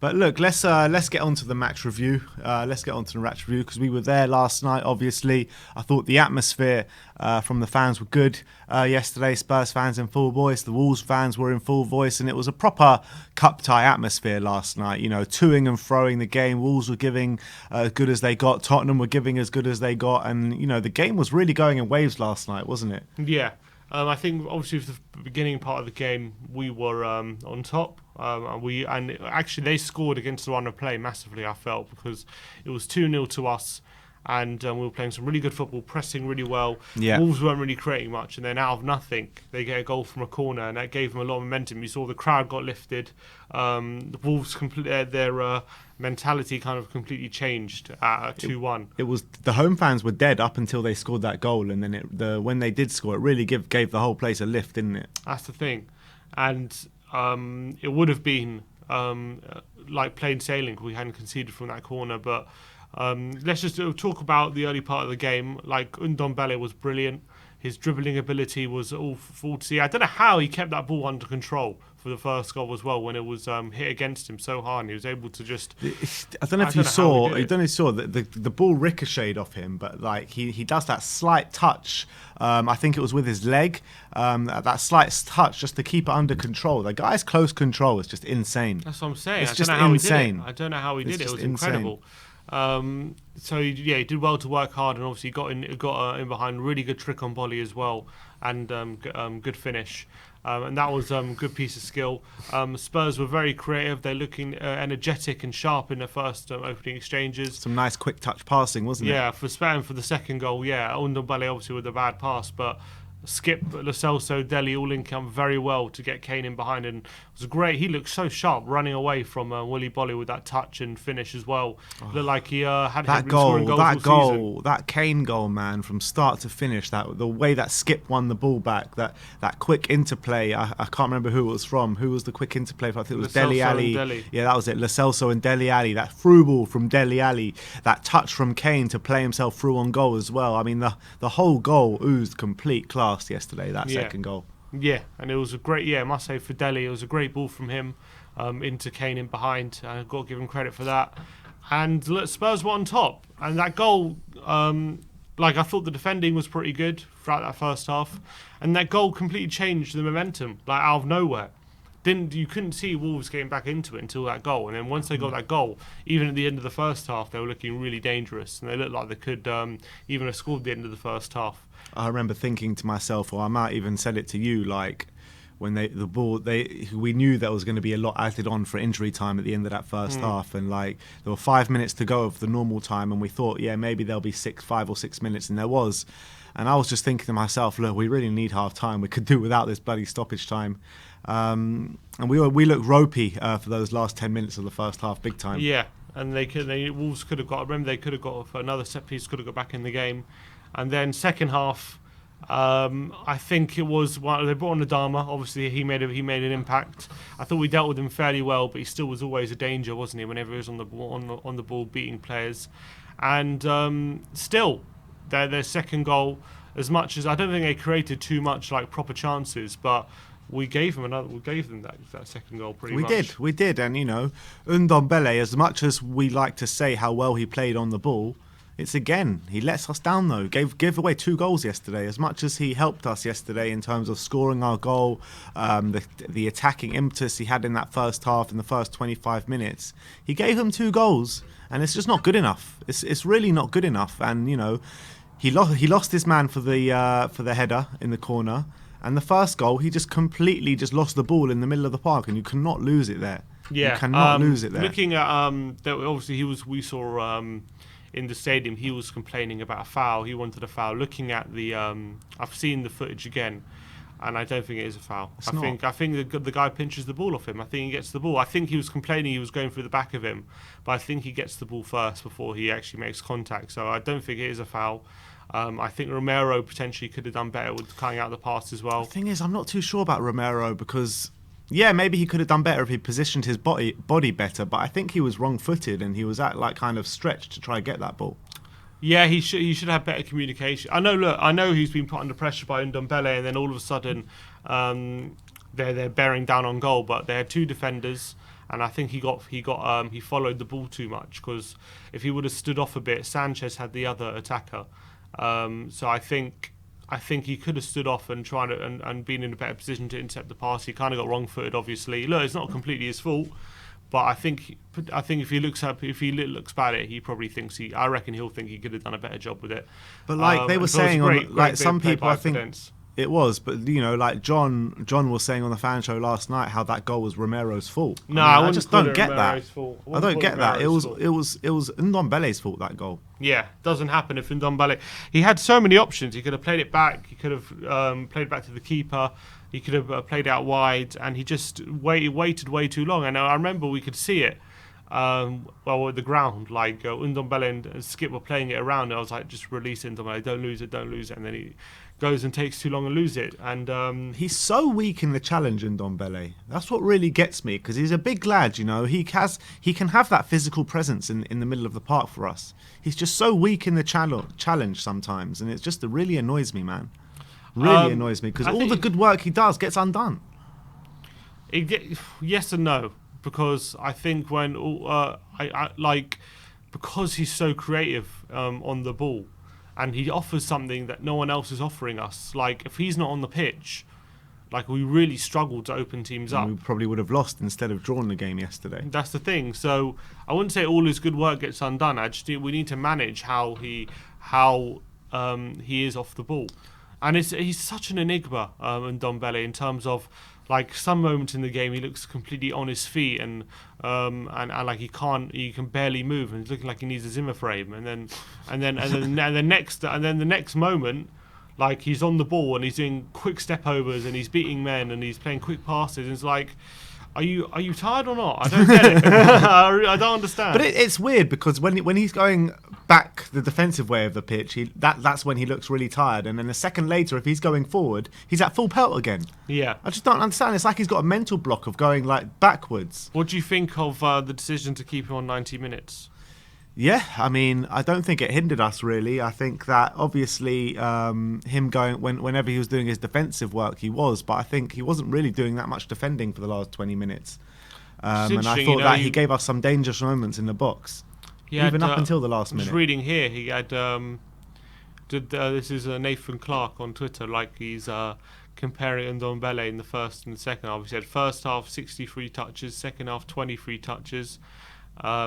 But look, let's get on to the match review. Because we were there last night. Obviously, I thought the atmosphere from the fans were good yesterday. Spurs fans in full voice, the Wolves fans were in full voice, and it was a proper cup tie atmosphere last night. You know, toing and froing the game. Wolves were giving as good as they got. Tottenham were giving as good as they got, and you know, the game was really going in waves last night, wasn't it? Yeah. I think obviously for the beginning part of the game we were on top. And actually they scored against the run of play massively, I felt, because it was 2-0 to us, and we were playing some really good football, pressing really well. Yeah. Wolves weren't really creating much, and then out of nothing they get a goal from a corner, and that gave them a lot of momentum. You saw the crowd got lifted. The Wolves their mentality kind of completely changed at 2-1. It was the home fans were dead up until they scored that goal, and then when they did score, it really gave the whole place a lift, didn't it? That's the thing, and it would have been like plain sailing if we hadn't conceded from that corner. But let's just talk about the early part of the game. Like, Ndombele was brilliant. His dribbling ability was all full to see. I don't know how he kept that ball under control for the first goal as well, when it was hit against him so hard, and he was able to just... I don't know if you saw that the ball ricocheted off him, but like he does that slight touch. I think it was with his leg. That slight touch just to keep it under control. The guy's close control is just insane. That's what I'm saying. It's just insane. I don't know how he did it. It was incredible. So he did well to work hard, and obviously got in behind. Really good trick on volley as well, and good finish. And that was a good piece of skill. Spurs were very creative. They're looking energetic and sharp in their first opening exchanges. Some nice quick touch passing, wasn't it? Yeah, for the second goal. Yeah, Ndombele obviously with a bad pass, but Skipp, Lo Celso, Dele all linked up very well to get Kane in behind, and it was great. He looked so sharp running away from Willy Bolly with that touch and finish as well. Looked like he had that been scoring goals all season. That Kane goal, man, from start to finish. The way that Skipp won the ball back, that quick interplay. I can't remember who it was from. Who was the quick interplay? I think it was Dele Alli. Yeah, that was it. Lo Celso and Dele Alli. That through ball from Dele Alli. That touch from Kane to play himself through on goal as well. I mean, the whole goal oozed complete class yesterday, that second goal. Yeah, and it was a great, I must say, for Dele, it was a great ball from him into Kane in behind. I've got to give him credit for that. And look, Spurs were on top. And that goal, I thought the defending was pretty good throughout that first half. And that goal completely changed the momentum, like out of nowhere. You couldn't see Wolves getting back into it until that goal, and then once they got that goal, even at the end of the first half, they were looking really dangerous, and they looked like they could even have scored at the end of the first half. I remember thinking to myself, or I might even said it to you, like when we knew there was going to be a lot added on for injury time at the end of that first half, and like there were 5 minutes to go of the normal time, and we thought, maybe there'll be 5 or 6 minutes, and there was. And I was just thinking to myself, look, we really need half time. We could do without this bloody stoppage time. And we looked ropey for those last 10 minutes of the first half, big time. Yeah, and Wolves could have got. I remember they could have got for another set piece, could have got back in the game. And then second half, I think it was they brought on Adama. Obviously, he made an impact. I thought we dealt with him fairly well, but he still was always a danger, wasn't he? Whenever he was on the ball, beating players, and still. Their second goal, as much as I don't think they created too much like proper chances, but we gave them that second goal pretty much. We did, and you know, Ndombele, as much as we like to say how well he played on the ball, he lets us down though. Gave away 2 goals yesterday. As much as he helped us yesterday in terms of scoring our goal, the attacking impetus he had in that first half, in the first 25 minutes, he gave them 2 goals, and it's just not good enough. It's really not good enough, and you know. He lost his man for the header in the corner, and the first goal he just completely lost the ball in the middle of the park, and you cannot lose it there. Yeah, you cannot lose it there. Looking at obviously we saw in the stadium he was complaining about a foul. He wanted a foul. Looking at the I've seen the footage again, and I don't think it is a foul. I think the guy pinches the ball off him. I think he gets the ball. I think he was complaining he was going through the back of him, but I think he gets the ball first before he actually makes contact. So I don't think it is a foul. I think Romero potentially could have done better with cutting out the pass as well. The thing is, I'm not too sure about Romero because, maybe he could have done better if he positioned his body better, but I think he was wrong-footed and he was kind of stretched to try and get that ball. Yeah, he should have better communication. I know he's been put under pressure by Ndombele, and then all of a sudden they're bearing down on goal, but they had 2 defenders, and I think he followed the ball too much, because if he would have stood off a bit, Sanchez had the other attacker. So I think he could have stood off and tried to, and been in a better position to intercept the pass. He kind of got wrong-footed, obviously. Look, it's not completely his fault, but I think if he looks back at it, he probably thinks I reckon he'll think he could have done a better job with it. But like they were saying, some people, I think Evidence. it was, but like John was saying on the fan show last night how that goal was Romero's fault. No, I just don't get that. I don't get that. It was Ndombele's fault, that goal. Yeah, doesn't happen if Ndombele. He had so many options. He could have played it back. He could have played it back to the keeper. He could have played it out wide, and he just waited way too long. And I remember we could see it. At the ground, like Ndombele and Skipp were playing it around, and I was like, just release Ndombele, don't lose it, and then he goes and takes too long and lose it. And he's so weak in the challenge, Ndombele. That's what really gets me, because he's a big lad, he can have that physical presence in the middle of the park for us. He's just so weak in the challenge sometimes, and it really annoys me, man. Really annoys me, because all the good work he does gets undone. Yes and no, because I think because he's so creative on the ball, and he offers something that no one else is offering us. Like, if he's not on the pitch, like, we really struggle to open teams up. We probably would have lost instead of drawn the game yesterday. That's the thing. So I wouldn't say all his good work gets undone. I just think we need to manage how he is off the ball. And he's such an enigma, Ndombele, in terms of, like, some moments in the game he looks completely on his feet and like he can barely move, and he's looking like he needs a Zimmer frame. And then the next moment, like, he's on the ball and he's doing quick step overs and he's beating men and he's playing quick passes. And it's like, are you tired or not? I don't get it. I don't understand. But it's weird, because when he's going back the defensive way of the pitch, that's when he looks really tired. And then a second later, if he's going forward, he's at full pelt again. Yeah. I just don't understand. It's like he's got a mental block of going, like, backwards. What do you think of the decision to keep him on 90 minutes? Yeah, I mean, I don't think it hindered us, really. I think that obviously him going, whenever he was doing his defensive work, he was, but I think he wasn't really doing that much defending for the last 20 minutes. And I thought that he gave us some dangerous moments in the box, even up until the last minute. Just reading here, he had, this is Nathan Clark on Twitter, like, he's comparing Ndombele in the first and the second half. He said first half 63 touches, second half 23 touches.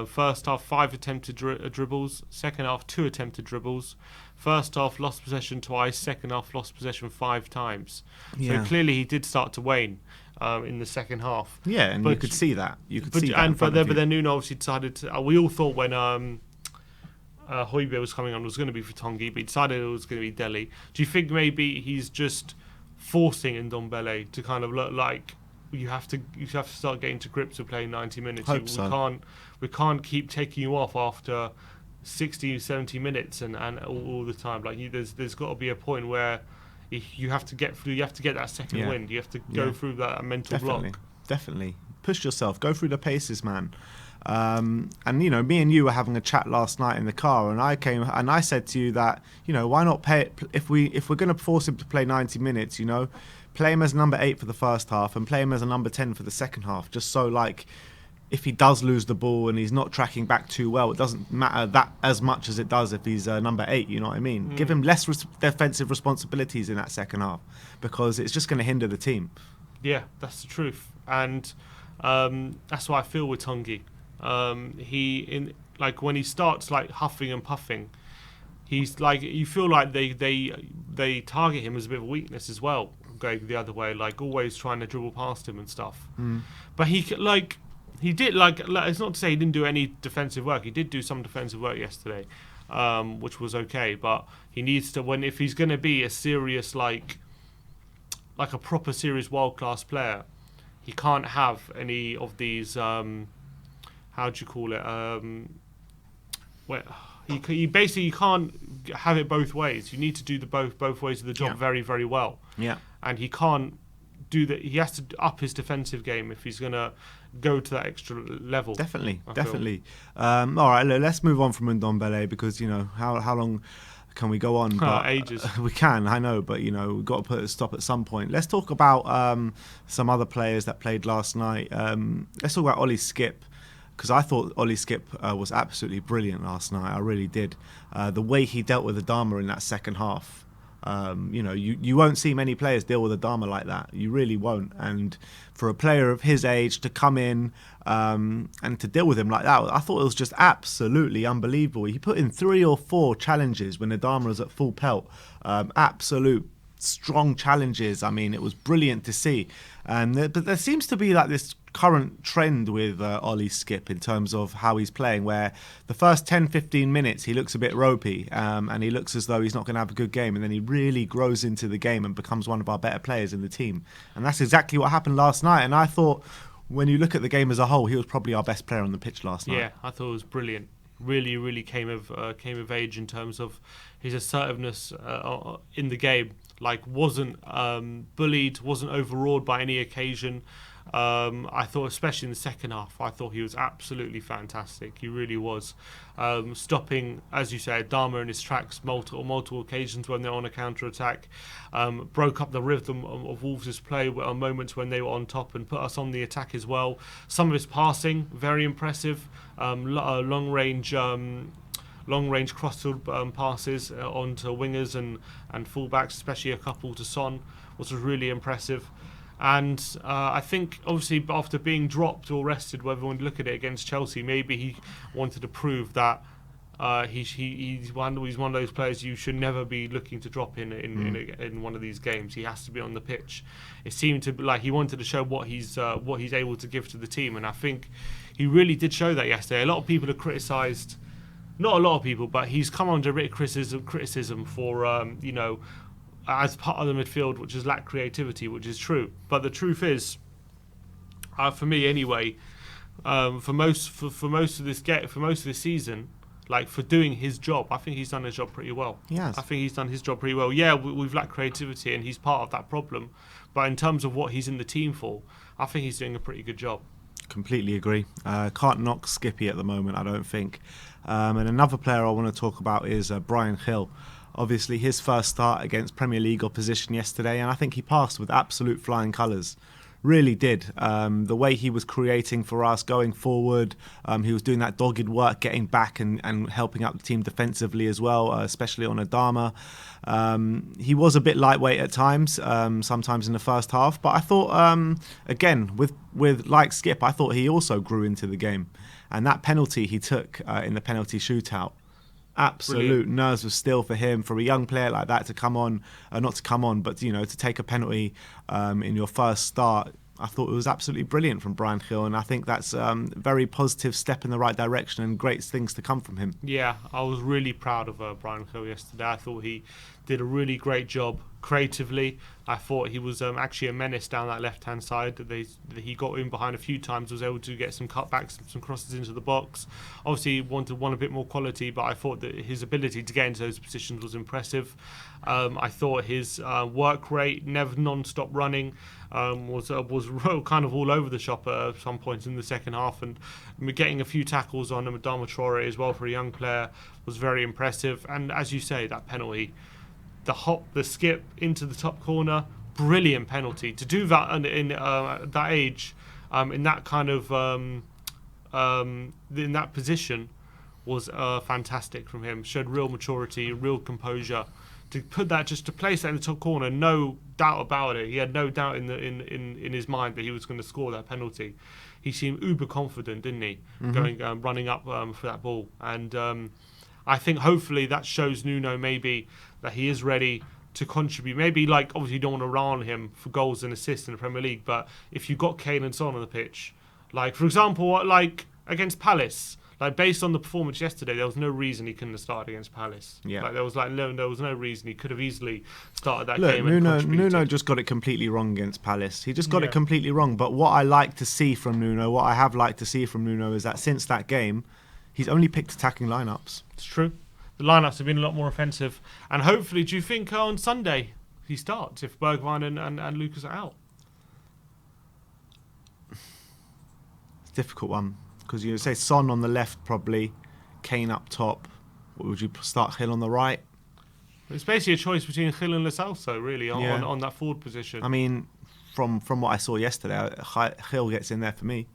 First half 5 attempted dribbles, second half 2 attempted dribbles. First half lost possession twice, second half lost possession 5 times. Yeah. So clearly he did start to wane in the second half. Yeah, and you could see that. But then Nuno obviously decided to. We all thought when Højbjerg was coming on, it was going to be for Tongi, but he decided it was going to be Dele. Do you think maybe he's just forcing Ndombele to kind of look like, you have to start getting to grips with playing 90 minutes? We can't keep taking you off after 60, 70 minutes and all the time. Like, there's got to be a point where you have to get through. You have to get that second wind. You have to go through that mental block. Definitely push yourself. Go through the paces, man. And me and you were having a chat last night in the car, and I said to you that, why not pay it if we're going to force him to play 90 minutes, play him as number 8 for the first half and play him as a number 10 for the second half, just so, like, if he does lose the ball and he's not tracking back too well, it doesn't matter that as much as it does if he's number 8, you know what I mean? Give him less defensive responsibilities in that second half, because it's just going to hinder the team. Yeah, that's the truth. And that's what I feel with Tongi. When he starts, like, huffing and puffing, he's like, you feel like they target him as a bit of a weakness as well, going the other way, like, always trying to dribble past him and stuff. But he did, it's not to say he didn't do any defensive work. He did do some defensive work yesterday, which was okay. But he needs to, if he's going to be a serious, like a proper serious world-class player, he can't have any of these, how do you call it? He basically can't have it both ways. You need to do the both ways of the job very, very well. Yeah. And he can't do that. He has to up his defensive game if he's going to go to that extra level. Definitely. All right, let's move on from Ndombele, because how long can we go on? But Ages. We can, I know, but we've got to put a stop at some point. Let's talk about some other players that played last night. Let's talk about Ollie Skipp, because I thought Ollie Skipp was absolutely brilliant last night. I really did. The way he dealt with Adama in that second half. You won't see many players deal with Adama like that. You really won't. And for a player of his age to come in and to deal with him like that, I thought it was just absolutely unbelievable. He put in 3 or 4 challenges when Adama was at full pelt. Absolute strong challenges. I mean, it was brilliant to see. But there seems to be like this current trend with Ollie Skipp in terms of how he's playing, where the first 10-15 minutes he looks a bit ropey and he looks as though he's not going to have a good game, and then he really grows into the game and becomes one of our better players in the team. And that's exactly what happened last night. And I thought, when you look at the game as a whole, he was probably our best player on the pitch last night. Yeah, I thought it was brilliant. Really came of age in terms of his assertiveness in the game. Like, wasn't bullied, wasn't overawed by any occasion. I thought, especially in the second half, I thought he was absolutely fantastic. He really was. Stopping, as you said, Dharma in his tracks multiple occasions when they're on a counter-attack. Broke up the rhythm of Wolves' play on moments when they were on top and put us on the attack as well. Some of his passing, very impressive. Long-range cross-field passes onto wingers and fullbacks, especially a couple to Son, which was really impressive. And I think, obviously, after being dropped or rested, whether you want to look at it against Chelsea, maybe he wanted to prove that he's one of those players you should never be looking to drop in one of these games. He has to be on the pitch. It seemed to be like he wanted to show what he's able to give to the team, and I think he really did show that yesterday. A lot of people have criticised. Not a lot of people, but he's come under a bit of criticism for, as part of the midfield, which has lacked creativity, which is true. But the truth is, for me anyway, for most of this season, like, for doing his job, I think he's done his job pretty well. Yes. I think he's done his job pretty well. Yeah, we've lacked creativity, and he's part of that problem. But in terms of what he's in the team for, I think he's doing a pretty good job. Completely agree. Can't knock Skippy at the moment, I don't think. And another player I want to talk about is Brian Hill. Obviously, his first start against Premier League opposition yesterday, and I think he passed with absolute flying colours. Really did. The way he was creating for us going forward, he was doing that dogged work, getting back and helping out the team defensively as well, especially on Adama. He was a bit lightweight at times, sometimes in the first half, but I thought, again, with like Skipp, I thought he also grew into the game. And that penalty he took in the penalty shootout, absolute Brilliant. nerves of steel for him, for a young player like that to come on, not to come on, but to take a penalty in your first start. I thought it was absolutely brilliant from Brian Hill, and I think that's a very positive step in the right direction and great things to come from him. Yeah, I was really proud of Brian Hill yesterday. I thought he did a really great job creatively. I thought he was actually a menace down that left-hand side. He got in behind a few times, was able to get some cutbacks, some crosses into the box. Obviously, he wanted a bit more quality, but I thought that his ability to get into those positions was impressive. I thought his work rate, never non-stop running, was kind of all over the shop at some points in the second half, and getting a few tackles on Adama Traore as well for a young player was very impressive. And as you say, that penalty, the skip into the top corner, brilliant penalty. To do that in that age, in that kind of in that position, was fantastic from him. Showed real maturity, real composure. To put that, just to place that in the top corner, no doubt about it. He had no doubt in his mind that he was going to score that penalty. He seemed uber confident, didn't he? Mm-hmm. Running up for that ball, and I think hopefully that shows Nuno maybe that he is ready to contribute. Maybe, like, obviously you don't want to rely on him for goals and assists in the Premier League, but if you've got Kane and Son on the pitch, like, for example, like against Palace, like, based on the performance yesterday, there was no reason he couldn't have started against Palace. Yeah. Like, there was no reason he could have easily started that Look, game. Nuno just got it completely wrong against Palace. He just got it completely wrong. But what I like to see from Nuno, what I have liked to see from Nuno, is that since that game, he's only picked attacking lineups. It's true. The lineups have been a lot more offensive, and hopefully, do you think on Sunday he starts if Bergwijn and Lucas are out? It's a difficult one, because you say Son on the left, probably Kane up top. Would you start Hill on the right? It's basically a choice between Gil and Lo Celso, really, on that forward position. I mean, from what I saw yesterday, Gil gets in there for me.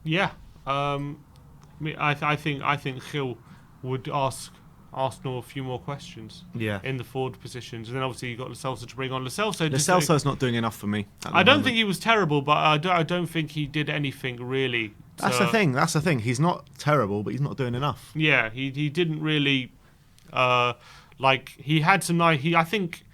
Yeah. I think Gil would ask Arsenal a few more questions in the forward positions, and then obviously you got Lo Celso to bring on. Lo Celso's not doing enough for me. I don't think he was terrible, but I don't think he did anything really. That's the thing. He's not terrible, but he's not doing enough. Yeah, he didn't really he had some nice. I think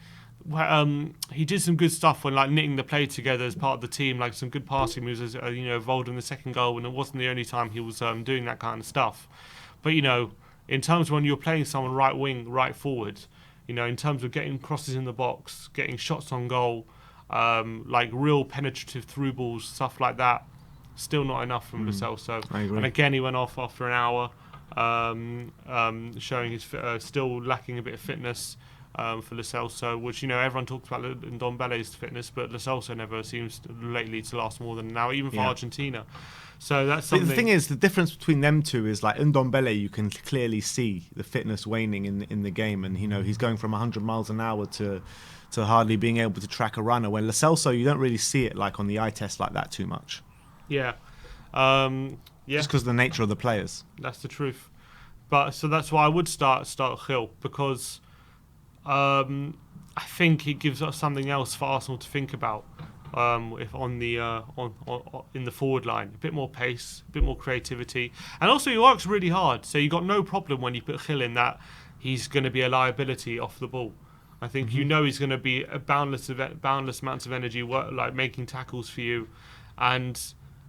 he did some good stuff when knitting the play together as part of the team, like some good passing moves, as involved in the second goal, and it wasn't the only time he was doing that kind of stuff. But in terms of when you're playing someone right wing, right forward, in terms of getting crosses in the box, getting shots on goal, real penetrative through balls, stuff like that, still not enough from Lo Celso. I agree. And again, he went off after an hour, showing his still lacking a bit of fitness for Lo Celso, which everyone talks about Ndombele's fitness, but Lo Celso never seems lately to last more than an hour, even for Argentina. So that's something. The thing is, the difference between them two is Ndombele, you can clearly see the fitness waning in the game, and he's going from 100 miles an hour to hardly being able to track a runner. When Lo Celso, you don't really see it on the eye test like that too much. Yeah. Just because of the nature of the players. That's the truth. But so that's why I would start Gil, because I think it gives us something else for Arsenal to think about. If on the in the forward line, a bit more pace, a bit more creativity, and also he works really hard. So you got no problem when you put Gil in that he's going to be a liability off the ball. I think he's going to be a boundless amounts of energy, making tackles for you, and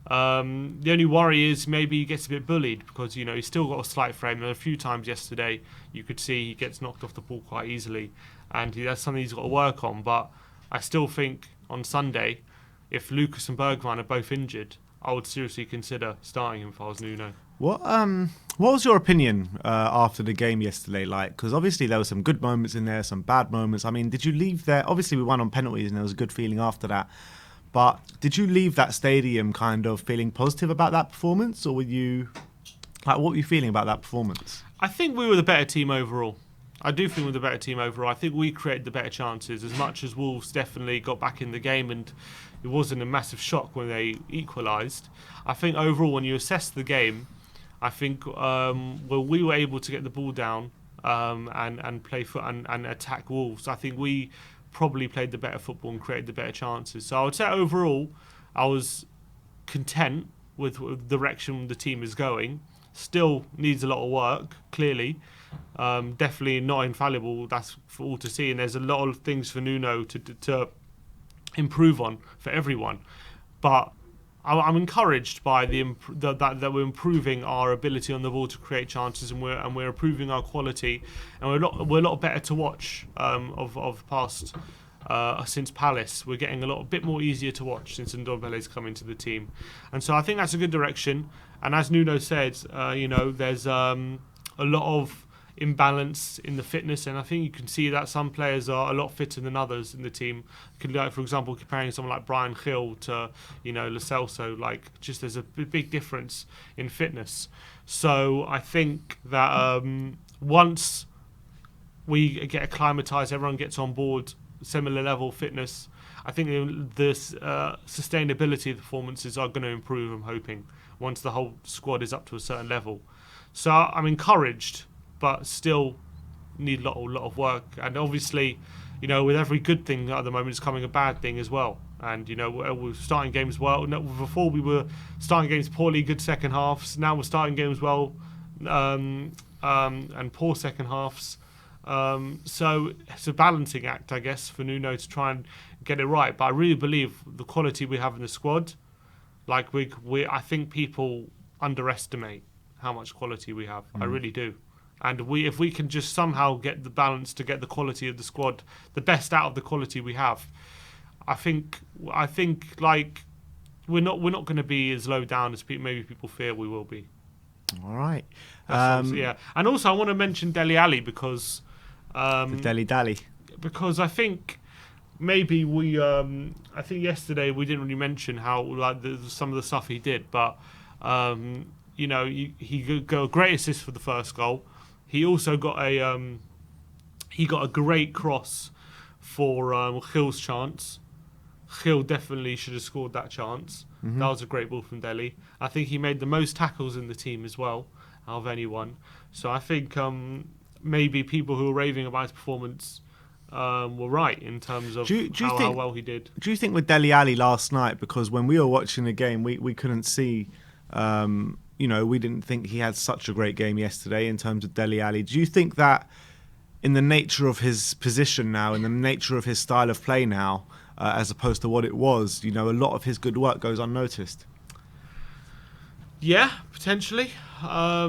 the only worry is maybe he gets a bit bullied because he's still got a slight frame. And a few times yesterday you could see he gets knocked off the ball quite easily, and that's something he's got to work on. But I still think on Sunday, if Lucas and Bergwijn are both injured, I would seriously consider starting him if I was Nuno. What was your opinion after the game yesterday like? Because obviously there were some good moments in there, some bad moments. I mean, did you leave there? Obviously we won on penalties and there was a good feeling after that. But did you leave that stadium kind of feeling positive about that performance, or were you what were you feeling about that performance? I think we were the better team overall. I do think we're the better team overall. I think we created the better chances, as much as Wolves definitely got back in the game and it wasn't a massive shock when they equalised. I think overall, when you assess the game, I think we were able to get the ball down and play and attack Wolves. I think we probably played the better football and created the better chances. So I would say overall, I was content with the direction the team is going. Still needs a lot of work, clearly. Definitely not infallible, that's for all to see, and there's a lot of things for Nuno to improve on for everyone. But I'm encouraged by that we're improving our ability on the ball to create chances, and we're improving our quality, and we're a lot better to watch of past since Palace. We're getting a bit more easier to watch since Ndombele's come into the team, and so I think that's a good direction. And as Nuno said, there's a lot of imbalance in the fitness, and I think you can see that some players are a lot fitter than others in the team. For example, comparing someone like Bryan Gil to Lo Celso, just there's a big difference in fitness. So I think that once we get acclimatised, everyone gets on board, similar level fitness, I think the sustainability of the performances are going to improve, I'm hoping, once the whole squad is up to a certain level. So I'm encouraged, but still need a lot of work. And obviously, with every good thing at the moment is coming a bad thing as well. And we're starting games well. Before we were starting games poorly, good second halves. Now we're starting games well, and poor second halves. So it's a balancing act, I guess, for Nuno to try and get it right. But I really believe the quality we have in the squad, I think people underestimate how much quality we have. I really do. And if we can just somehow get the balance to get the quality of the squad, the best out of the quality we have, I think we're not going to be as low down as maybe people fear we will be. All right. Yeah. And also I want to mention Dele Alli because Dele Alli. Because I think maybe I think yesterday we didn't really mention how some of the stuff he did, but he got a great assist for the first goal. He also got a great cross for Gil's chance. Gil definitely should have scored that chance. Mm-hmm. That was a great ball from Dele. I think he made the most tackles in the team as well, out of anyone. So I think maybe people who are raving about his performance were right in terms of how well he did. Do you think with Dele Alli last night, because when we were watching the game, we couldn't see, we didn't think he had such a great game yesterday in terms of Dele Alli. Do you think that in the nature of his position now, in the nature of his style of play now, as opposed to what it was, a lot of his good work goes unnoticed? Yeah, potentially. I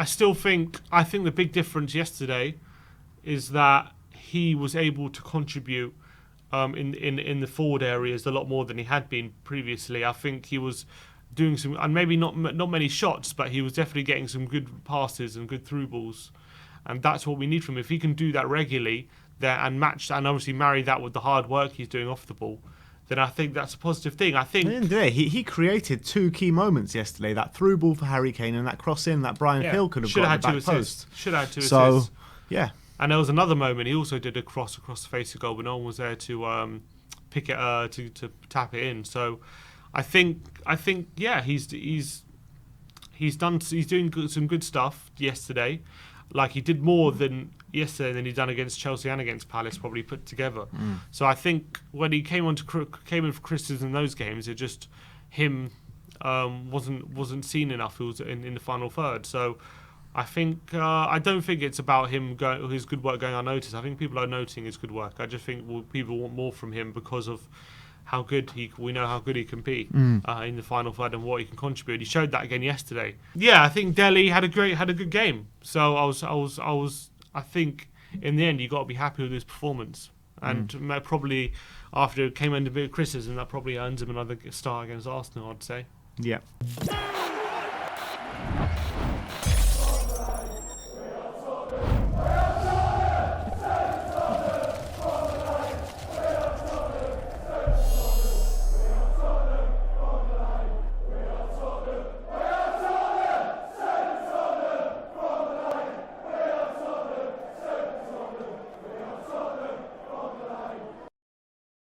think the big difference yesterday is that he was able to contribute in the forward areas a lot more than he had been previously. I think he was doing some, and maybe not many shots, but he was definitely getting some good passes and good through balls, and that's what we need from him. If he can do that regularly, and obviously marry that with the hard work he's doing off the ball, then I think that's a positive thing. I think he created two key moments yesterday: that through ball for Harry Kane and that cross in that Brian Hill could have got the back post. Should have had two assists. Yeah. And there was another moment he also did a cross across the face of goal, but no one was there to pick it to tap it in. So I think he's doing some good stuff yesterday. Like, he did more than yesterday than he'd done against Chelsea and against Palace probably put together. So I think when he came in for criticism in those games, it just him wasn't seen enough. It was in the final third. So I think I don't think it's about his good work going unnoticed. I think people are noticing his good work. I just think people want more from him because of how good we know how good he can be in the final third and what he can contribute. He showed that again yesterday. Yeah, I think Dele had a good game. So I think in the end you got to be happy with his performance. And probably after it came under a bit of criticism, that probably earns him another start against Arsenal, I'd say. Yeah.